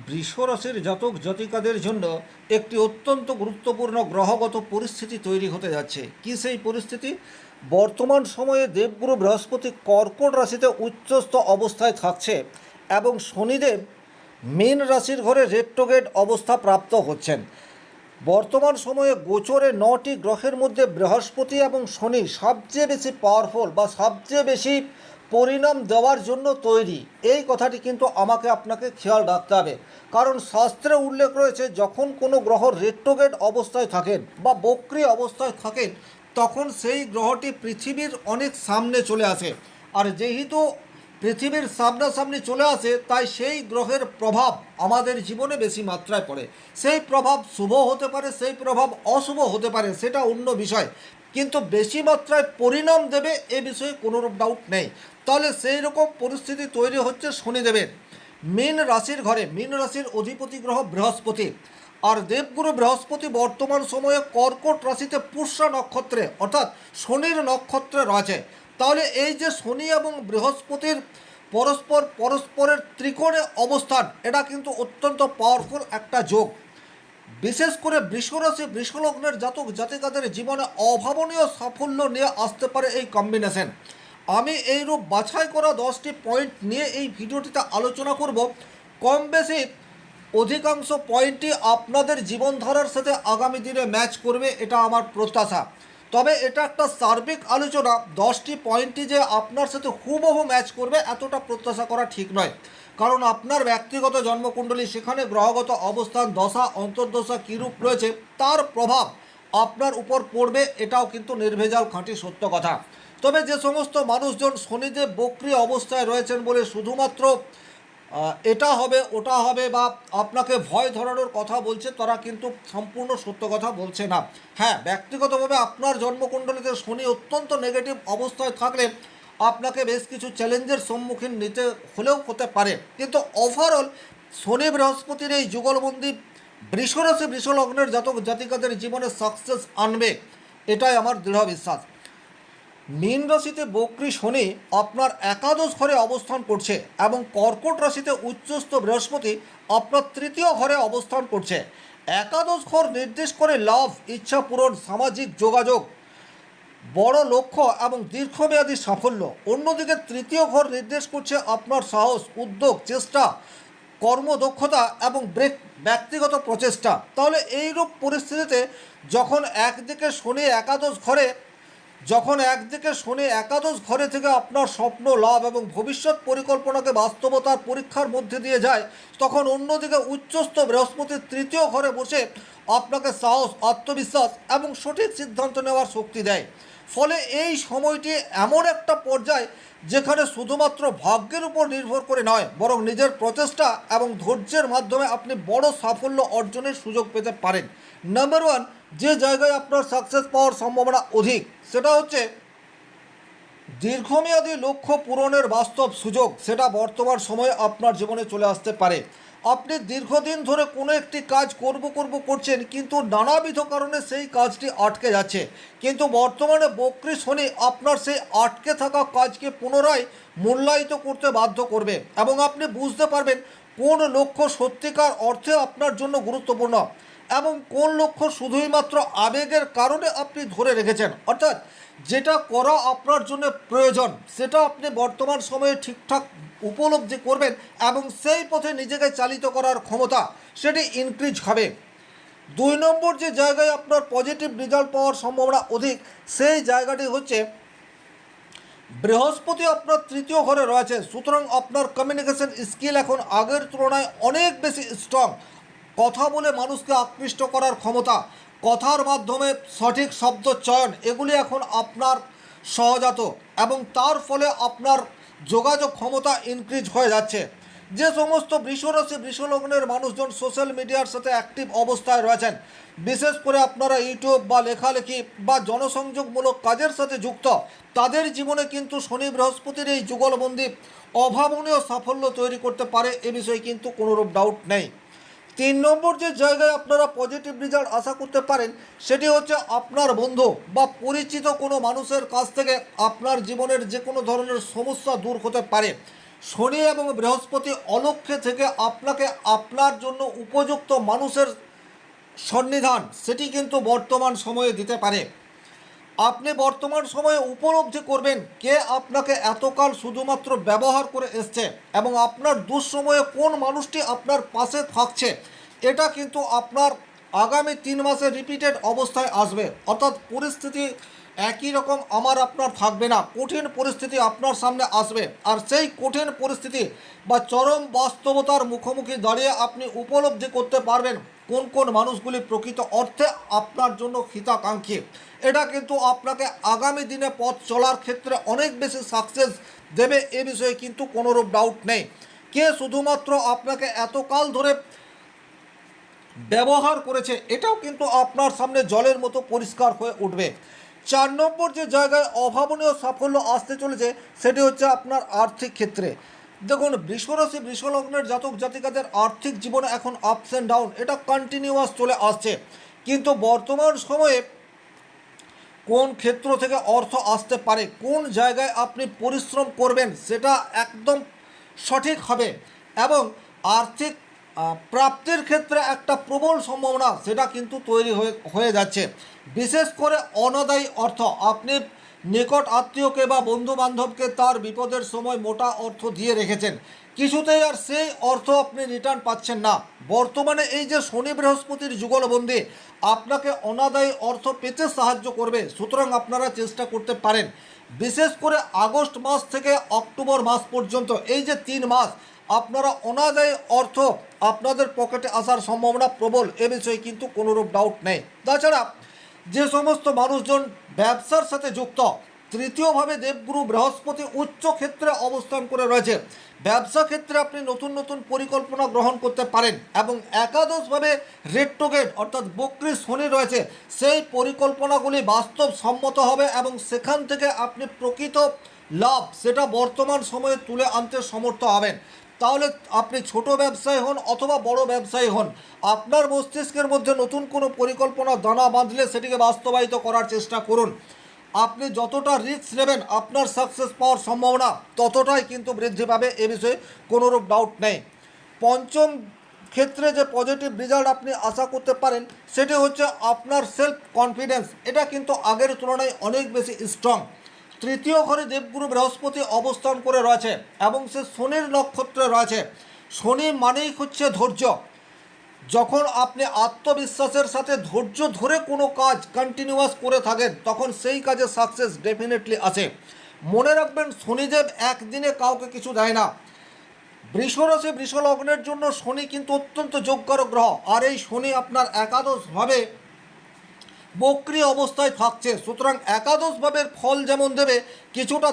বৃষ রাশির জাতক জাতিকাদের জন্য একটি অত্যন্ত গুরুত্বপূর্ণ গ্রহগত পরিস্থিতি তৈরি হতে যাচ্ছে। কি সেই পরিস্থিতি? বর্তমান সময়ে দেবগুরু বৃহস্পতি কর্কট রাশিতে উচ্চস্থ অবস্থায় থাকছে এবং শনিদেব মীন রাশির ঘরে রেট্রোগেড অবস্থা প্রাপ্ত হচ্ছেন। বর্তমান সময়ে গোচরে 9টি গ্রহের মধ্যে বৃহস্পতি এবং শনি সবচেয়ে বেশি পাওয়ারফুল বা সবচেয়ে বেশি পরিণাম দেওয়ার জন্য তৈরি। এই কথাটি কিন্তু আমাকে আপনাকে খেয়াল রাখতে হবে, কারণ শাস্ত্রে উল্লেখ রয়েছে যখন কোনো গ্রহ রেট্রোগেড অবস্থায় থাকেন বা বক্রী অবস্থায় থাকেন তখন সেই গ্রহটি পৃথিবীর অনেক সামনে চলে আসে। আর যেহেতু পৃথিবীর সামনাসামনি চলে আসে তাই সেই গ্রহের প্রভাব আমাদের জীবনে বেশি মাত্রায় পড়ে। সেই প্রভাব শুভ হতে পারে, সেই প্রভাব অশুভ হতে পারে, সেটা অন্য বিষয়, কিন্তু বেশি মাত্রায় পরিণাম দেবে এ বিষয়ে কোনোরূপ ডাউট নেই। তাহলে সেই রকম পরিস্থিতি তৈরি হচ্ছে শনিদেবের মীন রাশির ঘরে। মীন রাশির অধিপতি গ্রহ বৃহস্পতি, আর দেবগুরু বৃহস্পতি বর্তমান সময়ে কর্কট রাশিতে পুষ্যা নক্ষত্রে অর্থাৎ শনির নক্ষত্রে রয়েছে। তাহলে এই যে শনি এবং বৃহস্পতির পরস্পরের ত্রিকোণে অবস্থান, এটা কিন্তু অত্যন্ত পাওয়ারফুল একটা যোগ। বিশেষ করে বৃষরাশি বৃষলগ্নের জাতক জাতিকাদের জীবনে অভাবনীয় সাফল্য নিয়ে আসতে পারে এই কম্বিনেশন। আমি এইরূপ বাছাই করা 10টি পয়েন্ট নিয়ে এই ভিডিওটিতে আলোচনা করব। কম বেশি অধিকাংশ পয়েন্টই আপনাদের জীবনধারার সাথে আগামী দিনে ম্যাচ করবে, এটা আমার প্রত্যাশা। তবে এটা একটা সার্বিক আলোচনা, 10টি পয়েন্টই যে আপনার সাথে হুবহু ম্যাচ করবে এতটা প্রত্যাশা করা ঠিক নয়, কারণ আপনার ব্যক্তিগত জন্মকুণ্ডলী, সেখানে গ্রহগত অবস্থান, দশা অন্তর্দশা কীরূপ রয়েছে তার প্রভাব আপনার উপর পড়বে, এটাও কিন্তু নির্ভেজাল খাঁটি সত্য কথা। তবে যে সমস্ত মানুষজন শনিদেব বক্রী অবস্থায় রয়েছেন বলে শুধুমাত্র এটা হবে ওটা হবে বা আপনাকে ভয় ধরানোর কথা বলছে, তারা কিন্তু সম্পূর্ণ সত্য কথা বলছে না। হ্যাঁ, ব্যক্তিগতভাবে আপনার জন্মকুণ্ডলীতে শনি অত্যন্ত নেগেটিভ অবস্থায় থাকলে আপনাকে বেশ কিছু চ্যালেঞ্জের সম্মুখীন নিতে হলেও হতে পারে, কিন্তু ওভারঅল শনি বৃহস্পতির এই যুগলবন্দি বৃষরাশি বৃষলগ্নের জাতক জাতিকাদের জীবনে সাকসেস আনবে, এটাই আমার দৃঢ় বিশ্বাস। মীন রাশিতে বক্রী শনি আপনার একাদশ ঘরে অবস্থান করছে এবং কর্কট রাশিতে উচ্চস্থ বৃহস্পতি আপনার তৃতীয় ঘরে অবস্থান করছে। একাদশ ঘর নির্দেশ করে লাভ, ইচ্ছা পূরণ, সামাজিক যোগাযোগ, বড় লক্ষ্য এবং দীর্ঘমেয়াদী সাফল্য। অন্যদিকে তৃতীয় ঘর নির্দেশ করছে আপনার সাহস, উদ্যোগ, চেষ্টা, কর্মদক্ষতা এবং ব্যক্তিগত প্রচেষ্টা। তাহলে এইরূপ পরিস্থিতিতে যখন একদিকে শনি একাদশ ঘরে থেকে আপনার স্বপ্ন লাভ এবং ভবিষ্যৎ পরিকল্পনাকে বাস্তবতার পরীক্ষার মধ্যে দিয়ে যায়, তখন অন্যদিকে উচ্চস্থ বৃহস্পতির তৃতীয় ঘরে বসে আপনাকে সাহস, আত্মবিশ্বাস এবং সঠিক সিদ্ধান্ত নেওয়ার শক্তি দেয়। ফলে এই সময়টি এমন একটা পর্যায় যেখানে শুধুমাত্র ভাগ্যের উপর নির্ভর করে নয়, বরং নিজের প্রচেষ্টা এবং ধৈর্যের মাধ্যমে আপনি বড় সাফল্য অর্জনের সুযোগ পেতে পারেন। নাম্বার ওয়ান, যে জায়গায় আপনার সাকসেস পাওয়ার সম্ভাবনা অধিক সেটা হচ্ছে দীর্ঘমেয়াদী লক্ষ্য পূরণের বাস্তব সুযোগ, সেটা বর্তমান সময়ে আপনার জীবনে চলে আসতে পারে। আপনি দীর্ঘদিন ধরে কোনো একটি কাজ করছেন, কিন্তু নানাবিধ কারণে সেই কাজটি আটকে যাচ্ছে, কিন্তু বর্তমানে বক্রী শনি আপনার সেই আটকে থাকা কাজকে পুনরায় মূল্যায়িত করতে বাধ্য করবে এবং আপনি বুঝতে পারবেন কোন লক্ষ্য সত্যিকার অর্থে আপনার জন্য গুরুত্বপূর্ণ এবং কোন লক্ষ্য শুধুই মাত্র আবেগের কারণে আপনি ধরে রেখেছেন। অর্থাৎ যেটা করা আপনার জন্য প্রয়োজন সেটা আপনি বর্তমান সময়ে ঠিকঠাক উপলব্ধি করবেন এবং সেই পথে নিজেকে চালিত করার ক্ষমতা সেটি ইনক্রিজ হবে। 2 নম্বর, যে জায়গায় আপনার পজিটিভ রেজাল্ট পাওয়ার সম্ভাবনা অধিক সেই জায়গাটি হচ্ছে বৃহস্পতি আপনার তৃতীয় ঘরে রয়েছে। সুতরাং আপনার কমিউনিকেশন স্কিল এখন আগের তুলনায় অনেক বেশি স্ট্রং। কথা বলে মানুষকে আকৃষ্ট করার ক্ষমতা, কথার মাধ্যমে সঠিক শব্দ চয়ন, এগুলি এখন আপনার সহজাত এবং তার ফলে আপনার যোগাযোগ ক্ষমতা ইনক্রিজ হয়ে যাচ্ছে। যে সমস্ত বৃষরাশি বৃষলগ্নের মানুষজন সোশ্যাল মিডিয়ার সাথে অ্যাক্টিভ অবস্থায় রয়েছেন, বিশেষ করে আপনারা ইউটিউব বা লেখালেখি বা জনসংযোগমূলক কাজের সাথে যুক্ত, তাদের জীবনে কিন্তু শনি বৃহস্পতির এই যুগলবন্দি অভাবনীয় সাফল্য তৈরি করতে পারে, এ বিষয়ে কিন্তু কোনোরূপ ডাউট নেই। 3 নম্বর, যে জায়গায় আপনারা পজিটিভ রেজাল্ট আশা করতে পারেন সেটি হচ্ছে আপনার বন্ধু বা পরিচিত কোনো মানুষের কাছ থেকে আপনার জীবনের যে কোনো ধরনের সমস্যা দূর হতে পারে। শনি এবং বৃহস্পতি অলক্ষ্যে থেকে আপনাকে আপনার জন্য উপযুক্ত মানুষের সন্নিধান সেটি কিন্তু বর্তমান সময়ে দিতে পারে। আপনি বর্তমান সময়ে উপলব্ধি করবেন কে আপনাকে এতকাল শুধুমাত্র ব্যবহার করে এসছে এবং আপনার দুঃসময়ে কোন মানুষটি আপনার পাশে থাকছে। এটা কিন্তু আপনার আগামী 3 মাসে রিপিটেড অবস্থায় আসবে, অর্থাৎ পরিস্থিতি একই রকম আমার আপনার থাকবে না, কঠিন পরিস্থিতি আপনার সামনে আসবে। আর সেই কঠিন পরিস্থিতি বা চরম বাস্তবতার মুখোমুখি দাঁড়িয়ে আপনি উপলব্ধি করতে পারবেন কোন কোন মানুষগুলি প্রকৃত অর্থে আপনার জন্য হিতাকাঙ্ক্ষী। এটা কিন্তু আপনাকে আগামী দিনে পথ চলার ক্ষেত্রে অনেক বেশি সাকসেস দেবে, এ বিষয়ে কিন্তু কোনোরূপ ডাউট নেই। কে শুধুমাত্র আপনাকে এতকাল ধরে ব্যবহার করেছে এটাও কিন্তু আপনার সামনে জলের মতো পরিষ্কার হয়ে উঠবে। 4 নম্বর যে জায়গায় অভাবনীয় সাফল্য আসতে চলেছে সেটি হচ্ছে আপনার আর্থিক ক্ষেত্রে। দেখুন, বৃষরাশি বৃষলগ্নের জাতক জাতিকাদের আর্থিক জীবনে এখন আপস অ্যান্ড ডাউন এটা কন্টিনিউয়াস চলে আসছে, কিন্তু বর্তমান সময়ে কোন ক্ষেত্র থেকে অর্থ আসতে পারে, কোন জায়গায় আপনি পরিশ্রম করবেন সেটা একদম সঠিক হবে এবং আর্থিক প্রাপ্তির ক্ষেত্রে একটা প্রবল সম্ভাবনা সেটা কিন্তু তৈরি হয়ে যাচ্ছে। বিশেষ করে অনাদায়ী অর্থ, আপনি নিকট আত্মীয়কে বা বন্ধু বান্ধবকে তার বিপদের সময় মোটা অর্থ দিয়ে রেখেছেন, কিছুতেই আর সেই অর্থ আপনি রিটার্ন পাচ্ছেন না। বর্তমানে এই যে শনি বৃহস্পতির যুগলবন্দি আপনাকে অনাদায়ী অর্থ পেতে সাহায্য করবে, সুতরাং আপনারা চেষ্টা করতে পারেন বিশেষ করে আগস্ট মাস থেকে অক্টোবর মাস পর্যন্ত এই যে 3 মাস আপনারা অনাদায়ী অর্থ আপনাদের পকেটে আসার সম্ভাবনা প্রবল, এ বিষয়ে কিন্তু কোনোরূপ ডাউট নেই। তাছাড়া যে সমস্ত মানুষজন ব্যবসার সাথে যুক্ত, তৃতীয়ভাবে দেবগুরু বৃহস্পতি উচ্চ ক্ষেত্রে অবস্থান করে রয়েছে, ব্যবসা ক্ষেত্রে আপনি নতুন নতুন পরিকল্পনা গ্রহণ করতে পারেন এবং একাদশভাবে রেট্রোগেট অর্থাৎ বক্রী শনি রয়েছে, সেই পরিকল্পনাগুলি বাস্তবসম্মত হবে এবং সেখান থেকে আপনি প্রকৃত লাভ সেটা বর্তমান সময়ে তুলে আনতে সমর্থ হবেন। তাহলে আপনি ছোট ব্যবসায়ী হন অথবা বড় ব্যবসায়ী হন, আপনার মস্তিষ্কের মধ্যে নতুন কোনো পরিকল্পনা দানা বাঁধলে সেটিকে বাস্তবায়িত করার চেষ্টা করুন। আপনি যতটা রিস্ক নেবেন আপনার সাকসেস পাওয়ার সম্ভাবনা ততটাই কিন্তু বৃদ্ধি পাবে, এ বিষয়ে কোনোরূপ ডাউট নেই। পঞ্চম ক্ষেত্রে যে পজিটিভ রেজাল্ট আপনি আশা করতে পারেন সেটি হচ্ছে আপনার সেলফ কনফিডেন্স, এটা কিন্তু আগের তুলনায় অনেক বেশি স্ট্রং। তৃতীয় ঘরে দেবগুরু বৃহস্পতি অবস্থান করে রয়েছে এবং সে শনির নক্ষত্রে রয়েছে। শনি মানেই হচ্ছে ধৈর্য। যখন আপনি আত্মবিশ্বাসের সাথে ধৈর্য ধরে কোনো কাজ কন্টিনিউয়াস করে থাকেন তখন সেই কাজে সাকসেস ডেফিনেটলি আসে। মনে রাখবেন শনিদেব একদিনে কাউকে কিছু দেয় না। বৃষরাশি বৃষলগ্নের জন্য শনি কিন্তু অত্যন্ত যোগ্যকারক গ্রহ, আর এই শনি আপনার একাদশভাবে বক্রী অবস্থায় থাকছে, সুতরাং একাদশ ভাবের ফল যেমন দেবে কিছুটা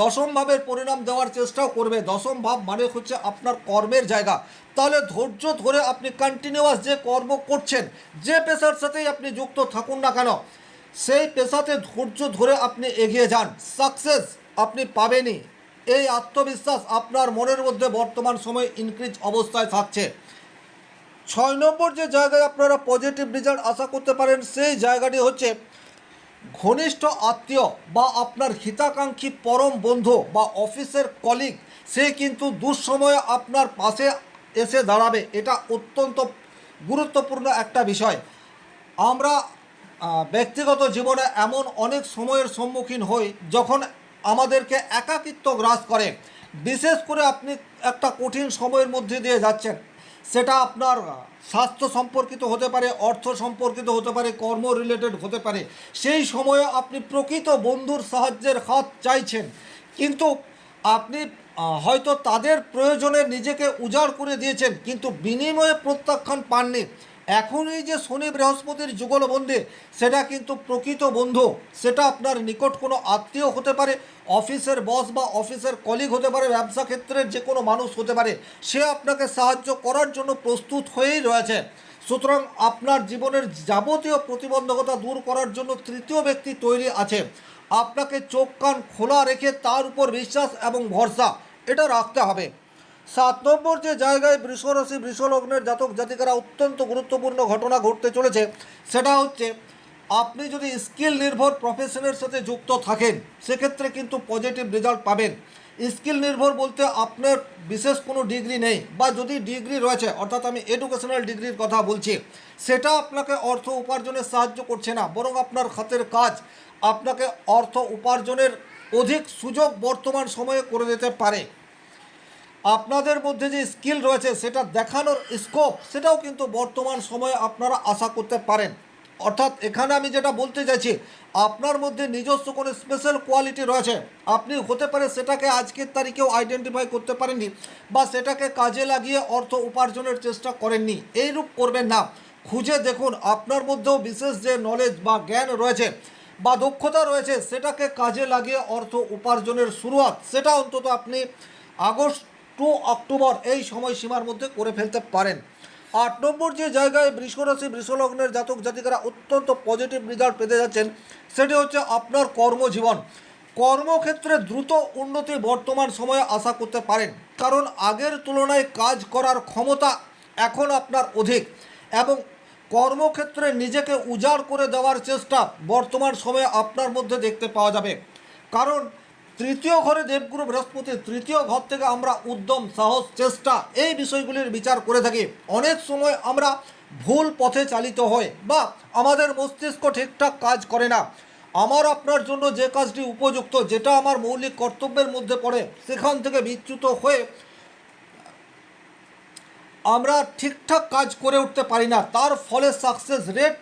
দশম ভাবের পরিণাম দেওয়ার চেষ্টাও করবে। দশম ভাব মানে হচ্ছে আপনার কর্মের জায়গা। তাহলে ধৈর্য ধরে আপনি কন্টিনিউয়াস যে কর্ম করছেন, যে পেশার সাথেই আপনি যুক্ত থাকুন না কেন, সেই পেশাতে ধৈর্য ধরে আপনি এগিয়ে যান, সাকসেস আপনি পাবেনই। এই আত্মবিশ্বাস আপনার মনের মধ্যে বর্তমান সময়ে ইনক্রিজ অবস্থায় থাকছে। 6 নম্বর যে জায়গায় আপনারা পজিটিভ রেজাল্ট আশা করতে পারেন সেই জায়গাটি হচ্ছে ঘনিষ্ঠ আত্মীয় বা আপনার হিতাকাঙ্ক্ষী পরম বন্ধু বা অফিসের কলিগ, সে কিন্তু দুঃসময়ে আপনার পাশে এসে দাঁড়াবে। এটা অত্যন্ত গুরুত্বপূর্ণ একটা বিষয়। আমরা ব্যক্তিগত জীবনে এমন অনেক সময়ের সম্মুখীন হই যখন আমাদেরকে একাকিত্ব গ্রাস করে, বিশেষ করে আপনি একটা কঠিন সময়ের মধ্যে দিয়ে যাচ্ছেন, সেটা আপনার স্বাস্থ্য সম্পর্কিত হতে পারে, অর্থ সম্পর্কিত হতে পারে, কর্ম রিলেটেড হতে পারে। সেই সময়ে আপনি প্রকৃত বন্ধুর সাহায্যের হাত চাইছেন, কিন্তু আপনি হয়তো তাদের প্রয়োজনে নিজেকে উজাড় করে দিয়েছেন কিন্তু বিনিময়ে প্রত্যাখ্যান পাননি। এখন এই যে শনি বৃহস্পতির যুগলবন্দি সেটা কিন্তু প্রকৃত বন্ধু, সেটা আপনার নিকট কোনো আত্মীয় হতে পারে, অফিসের বস বা অফিসের কলিগ হতে পারে, ব্যবসা ক্ষেত্রের যে কোনো মানুষ হতে পারে, সে আপনাকে সাহায্য করার জন্য প্রস্তুত হয়েই রয়েছে। সুতরাং আপনার জীবনের যাবতীয় প্রতিবন্ধকতা দূর করার জন্য তৃতীয় ব্যক্তি তৈরি আছে। আপনাকে চোখ কান খোলা রেখে তার উপর বিশ্বাস এবং ভরসা এটা রাখতে হবে। 7 নম্বর যে জায়গায় বৃষরাশি বৃষলগ্নের জাতক জাতিকারা অত্যন্ত গুরুত্বপূর্ণ ঘটনা ঘটতে চলেছে সেটা হচ্ছে আপনি যদি স্কিল নির্ভর প্রফেশনের সাথে যুক্ত থাকেন সেক্ষেত্রে কিন্তু পজিটিভ রেজাল্ট পাবেন। স্কিল নির্ভর বলতে আপনার বিশেষ কোনো ডিগ্রি নেই, বা যদি ডিগ্রি রয়েছে অর্থাৎ আমি এডুকেশনাল ডিগ্রির কথা বলছি, সেটা আপনাকে অর্থ উপার্জনে সাহায্য করছে না, বরং আপনার হাতের কাজ আপনাকে অর্থ উপার্জনের অধিক সুযোগ বর্তমান সময়ে করে দিতে পারে। আপনাদের মধ্যে যে স্কিল রয়েছে সেটা দেখানোর স্কোপ সেটাও কিন্তু বর্তমান সময়ে আপনারা আশা করতে পারেন। অর্থাৎ এখানে আমি যেটা বলতে চাইছি, আপনার মধ্যে নিজস্ব কোনো স্পেশাল কোয়ালিটি রয়েছে, আপনি হতে পারে সেটাকে আজকের তারিখেও আইডেন্টিফাই করতে পারেননি, বা সেটাকে কাজে লাগিয়ে অর্থ উপার্জনের চেষ্টা করেননি। এইরূপ করবেন না, খুঁজে দেখুন আপনার মধ্যেও বিশেষ যে নলেজ বা জ্ঞান রয়েছে বা দক্ষতা রয়েছে, সেটাকে কাজে লাগিয়ে অর্থ উপার্জনের শুরুয়াত সেটা অন্তত আপনি আগস্ট টু অক্টোবর এই সময়সীমার মধ্যে করে ফেলতে পারেন। 8 নম্বর যে জায়গায় বৃষরাশি বৃষলগ্নের জাতক জাতিকারা অত্যন্ত পজিটিভ রেজাল্ট পেতে যাচ্ছেন, সেটি হচ্ছে আপনার কর্মজীবন। কর্মক্ষেত্রে দ্রুত উন্নতি বর্তমান সময়ে আশা করতে পারেন, কারণ আগের তুলনায় কাজ করার ক্ষমতা এখন আপনার অধিক, এবং কর্মক্ষেত্রে নিজেকে উজাড় করে দেওয়ার চেষ্টা বর্তমান সময়ে আপনার মধ্যে দেখতে পাওয়া যাবে। কারণ তৃতীয় ঘরে দেবগুরু বৃহস্পতি, তৃতীয় ঘর থেকে আমরা উদ্যম, সাহস, চেষ্টা এই বিষয়গুলির বিচার করে থাকি। অনেক সময় আমরা ভুল পথে চালিত হই বা আমাদের মস্তিষ্ক ঠিকঠাক কাজ করে না। আমার আপনার জন্য যে কাজটি উপযুক্ত, যেটা আমার মৌলিক কর্তব্যের মধ্যে পড়ে, সেখান থেকে বিচ্যুত হয়ে আমরা ঠিকঠাক কাজ করে উঠতে পারি না, তার ফলে সাকসেস রেট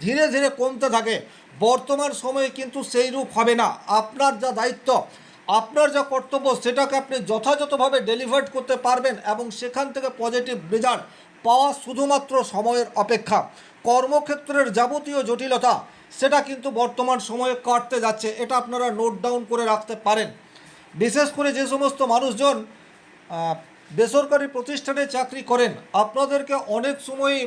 ধীরে ধীরে কমতে থাকে। বর্তমান সময়ে কিন্তু সেই রূপ হবে না। আপনার যা দায়িত্ব, আপনার যা কর্তব্য, সেটাকে আপনি যথাযথভাবে ডেলিভার করতে পারবেন এবং সেখান থেকে পজিটিভ রেজাল্ট পাওয়া শুধুমাত্র সময়ের অপেক্ষা। কর্মক্ষেত্রের যাবতীয় জটিলতা সেটা কিন্তু বর্তমান সময়ে কাটতে যাচ্ছে, এটা আপনারা নোট ডাউন করে রাখতে পারেন। বিশেষ করে যে সমস্ত মানুষজন বেসরকারি প্রতিষ্ঠানে চাকরি করেন, আপনাদেরকে অনেক সময়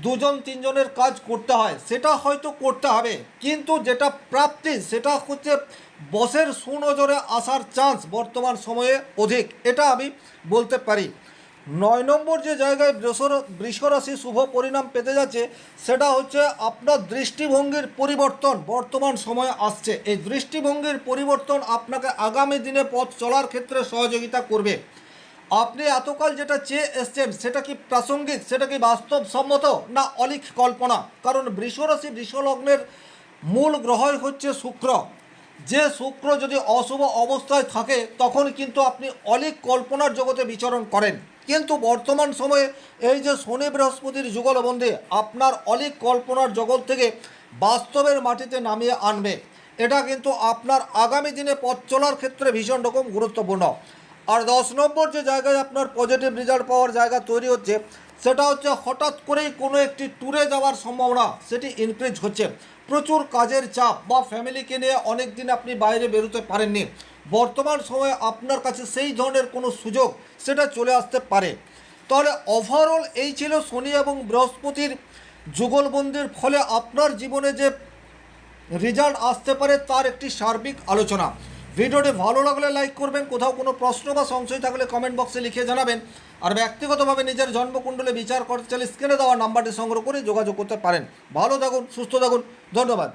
2-3 জনের কাজ করতে হয়, সেটা হয়তো করতে হবে, কিন্তু যেটা প্রাপ্তি সেটা হচ্ছে বসের সুনজরে আসার চান্স বর্তমান সময়ে অধিক, এটা আমি বলতে পারি। 9 নম্বর যে জায়গায় বৃষরাশি শুভ পরিণাম পেতে যাচ্ছে, সেটা হচ্ছে আপনার দৃষ্টিভঙ্গির পরিবর্তন বর্তমান সময়ে আসছে। এই দৃষ্টিভঙ্গির পরিবর্তন আপনাকে আগামী দিনে পথ চলার ক্ষেত্রে সহযোগিতা করবে। আপনি এতকাল যেটা চেয়ে এসছেন সেটা কি প্রাসঙ্গিক, সেটা কি বাস্তবসম্মত, না অলিক কল্পনা? কারণ বৃষরাশি বৃষলগ্নের মূল গ্রহই হচ্ছে শুক্র। যে শুক্র যদি অশুভ অবস্থায় থাকে তখন কিন্তু আপনি অলিক কল্পনার জগতে বিচরণ করেন, কিন্তু বর্তমান সময়ে এই যে শনি বৃহস্পতির যুগলবন্দী আপনার অলিক কল্পনার জগৎ থেকে বাস্তবের মাটিতে নামিয়ে আনবে। এটা কিন্তু আপনার আগামী দিনে পথ চলার ক্ষেত্রে ভীষণ রকম গুরুত্বপূর্ণ। আর 10 নম্বর যে জায়গায় আপনার পজিটিভ রেজাল্ট পাওয়ার জায়গা তৈরি হচ্ছে, সেটা হচ্ছে হঠাৎ করেই কোনো একটি ট্যুরে যাওয়ার সম্ভাবনা সেটি ইনক্রিজ হচ্ছে। প্রচুর কাজের চাপ বা ফ্যামিলিকে নিয়ে অনেক দিন আপনি বাইরে বেরোতে পারেননি, বর্তমান সময়ে আপনার কাছে সেই ধরনের কোনো সুযোগ সেটা চলে আসতে পারে। তাহলে ওভারঅল এই ছিল শনি এবং বৃহস্পতির যুগলবন্দির ফলে আপনার জীবনে যে রেজাল্ট আসতে পারে তার একটি সার্বিক আলোচনা। ভিডিওটি ভালো লাগলে লাইক করবেন, কোথাও কোনো প্রশ্ন বা সংশয় থাকলে কমেন্ট বক্সে লিখে জানাবেন। আর ব্যক্তিগতভাবে নিজের জন্মকুণ্ডলে বিচার করতে চাইলে স্ক্রিনে দেওয়া নাম্বারটি সংগ্রহ করে যোগাযোগ করতে পারেন। ভালো থাকুন, সুস্থ থাকুন, ধন্যবাদ।